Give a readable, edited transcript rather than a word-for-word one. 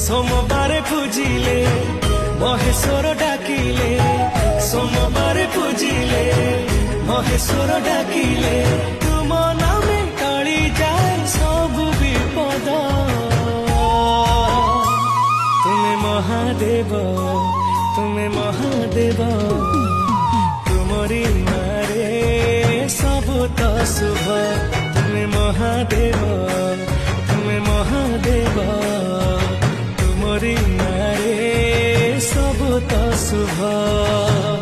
सोमवार पूजिले महेश्वर डाकिले सोमवार पूजिले महेश्वर डाकिले तुम नामे टली जाए सब विपद तुम्हें महादेव तुमरी मारे सब तो शुभ तुम्हें महादेव तुमरी नारे सब तो शुभ।